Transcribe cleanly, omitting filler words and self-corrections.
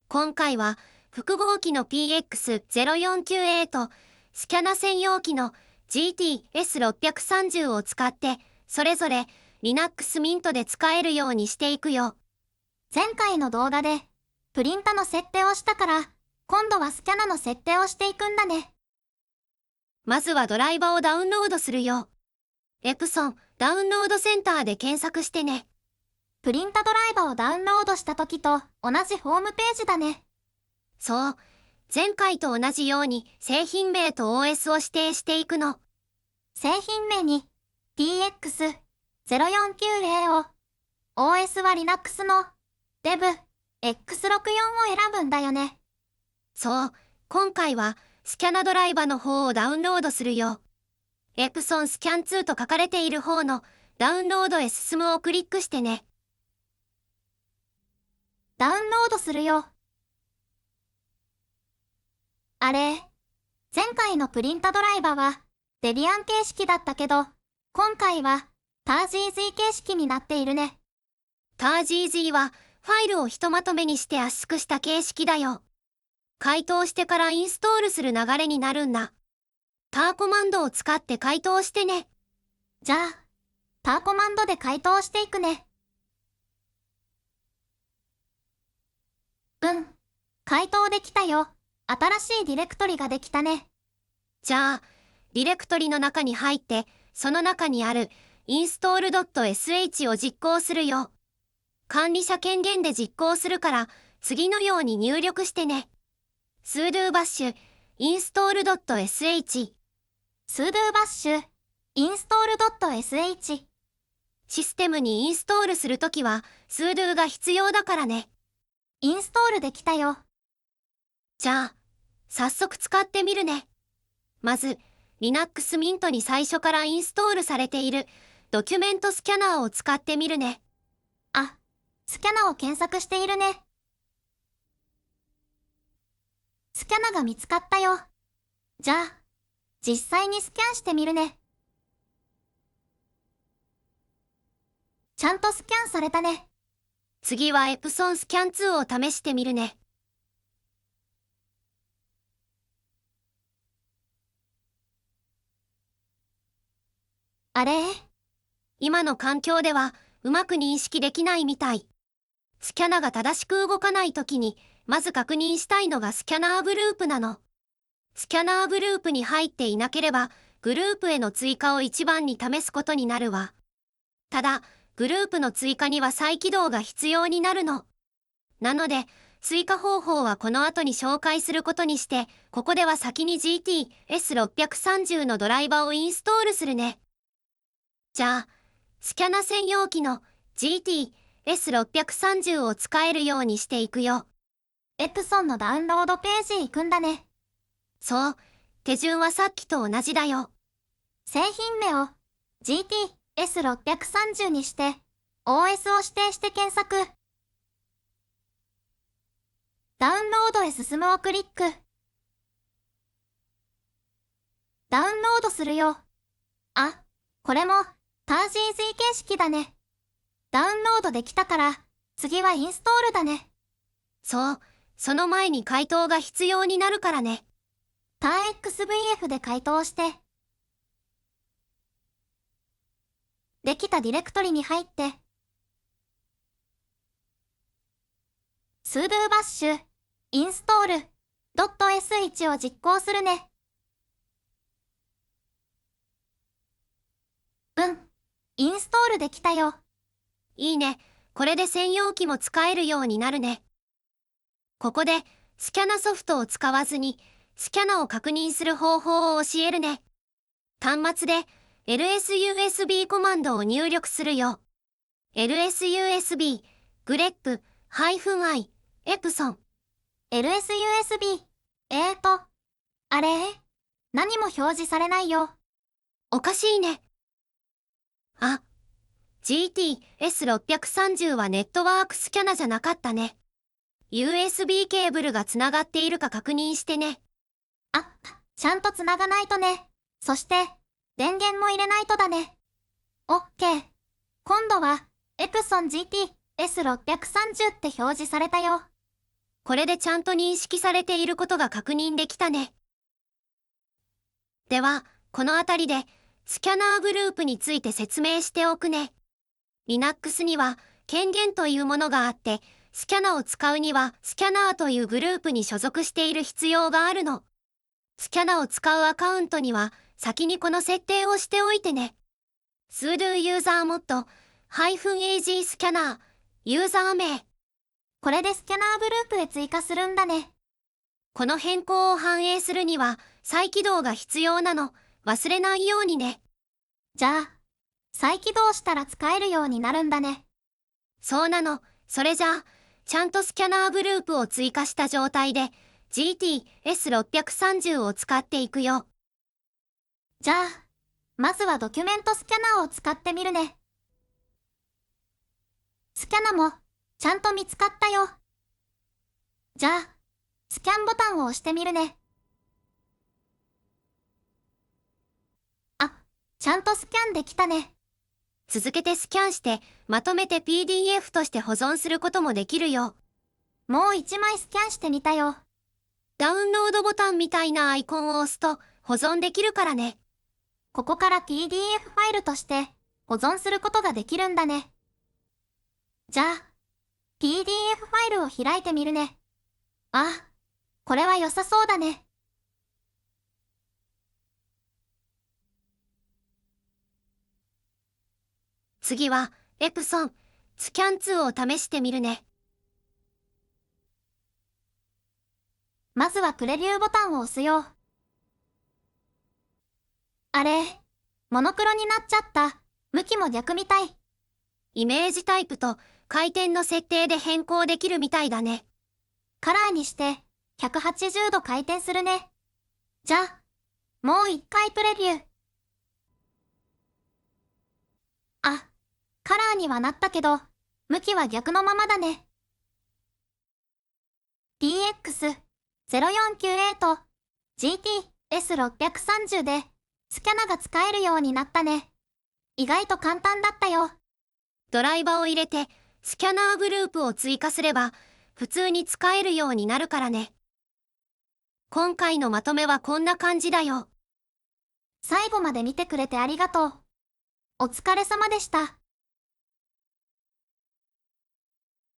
今回は複合機の PX049A とスキャナ専用機の GTS630 を使ってそれぞれ Linux Mint で使えるようにしていくよ。前回の動画でプリンタの設定をしたから、今度はスキャナの設定をしていくんだね。まずはドライバをダウンロードするよ。エプソンダウンロードセンターで検索してね。プリンタドライバをダウンロードした時と同じホームページだね。そう。前回と同じように製品名と OS を指定していくの。製品名に PX049A を、OS は Linux の DevX64 を選ぶんだよね。そう。今回はスキャナドライバの方をダウンロードするよ。エプソンスキャン2と書かれている方のダウンロードへ進むをクリックしてね。ダウンロードするよ。あれ、前回のプリンタドライバはデビアン形式だったけど、今回はTARGZ形式になっているね。TARGZ はファイルをひとまとめにして圧縮した形式だよ。解凍してからインストールする流れになるんだ。ターコマンドを使って解凍してね。じゃあ、ターコマンドで解凍していくね。解凍できたよ。新しいディレクトリができたね。じゃあ、ディレクトリの中に入って、その中にある install.sh を実行するよ。管理者権限で実行するから、次のように入力してね。sudo bash install.sh sudo bash install.sh システムにインストールするときは、sudo が必要だからね。インストールできたよ。じゃあ、早速使ってみるね。まず、Linux Mint に最初からインストールされているドキュメントスキャナーを使ってみるね。あ、スキャナを検索しているね。スキャナが見つかったよ。じゃあ、実際にスキャンしてみるね。ちゃんとスキャンされたね。次はエプソンスキャン2を試してみるね。あれ？今の環境ではうまく認識できないみたい。スキャナが正しく動かないときに、まず確認したいのがスキャナーグループなの。スキャナーグループに入っていなければ、グループへの追加を一番に試すことになるわ。ただ、グループの追加には再起動が必要になるの。なので、追加方法はこの後に紹介することにして、ここでは先に GTS630 のドライバをインストールするね。じゃあ、スキャナ専用機の GTS630 を使えるようにしていくよ。エプソンのダウンロードページ行くんだね。そう、手順はさっきと同じだよ。製品名を GTS630 にして、OS を指定して検索。ダウンロードへ進むをクリック。ダウンロードするよ。あ、これもTARGZ形式だね。ダウンロードできたから、次はインストールだね。そう、その前に解凍が必要になるからね。TARXVF で解凍して、できたディレクトリに入って、sudo bash install.sh を実行するね。インストールできたよ。いいね。これで専用機も使えるようになるね。ここでスキャナソフトを使わずにスキャナを確認する方法を教えるね。端末で lsusb コマンドを入力するよ。lsusb grep-i エプソン lsusb あれ？何も表示されないよ。おかしいね。あ、GTS630 はネットワークスキャナじゃなかったね。USB ケーブルがつながっているか確認してね。あ、ちゃんとつながないとね。そして、電源も入れないとだね。OK。今度は、エプソン GTS630 って表示されたよ。これでちゃんと認識されていることが確認できたね。では、このあたりで、スキャナーグループについて説明しておくね。Linux には、権限というものがあって、スキャナを使うには、スキャナーというグループに所属している必要があるの。スキャナを使うアカウントには、先にこの設定をしておいてね。sudo usermod -ag スキャナー、ユーザー名。これでスキャナーグループへ追加するんだね。この変更を反映するには、再起動が必要なの。忘れないようにね。じゃあ、再起動したら使えるようになるんだね。そうなの。それじゃあ、ちゃんとスキャナーグループを追加した状態で、GTS630 を使っていくよ。じゃあ、まずはドキュメントスキャナーを使ってみるね。スキャナも、ちゃんと見つかったよ。じゃあ、スキャンボタンを押してみるね。あ、ちゃんとスキャンできたね。続けてスキャンして、まとめて PDF として保存することもできるよ。もう一枚スキャンしてみたよ。ダウンロードボタンみたいなアイコンを押すと保存できるからね。ここから PDF ファイルとして保存することができるんだね。じゃあ、PDF ファイルを開いてみるね。あ、これは良さそうだね。次は、エプソン、スキャン2を試してみるね。まずはプレビューボタンを押すよ。あれ、モノクロになっちゃった。向きも逆みたい。イメージタイプと回転の設定で変更できるみたいだね。カラーにして180度回転するね。じゃあ、もう一回プレビュー。あ、カラーにはなったけど、向きは逆のままだね。DX0498 と GTS630 でスキャナが使えるようになったね。意外と簡単だったよ。ドライバを入れて、スキャナーグループを追加すれば、普通に使えるようになるからね。今回のまとめはこんな感じだよ。最後まで見てくれてありがとう。お疲れ様でした。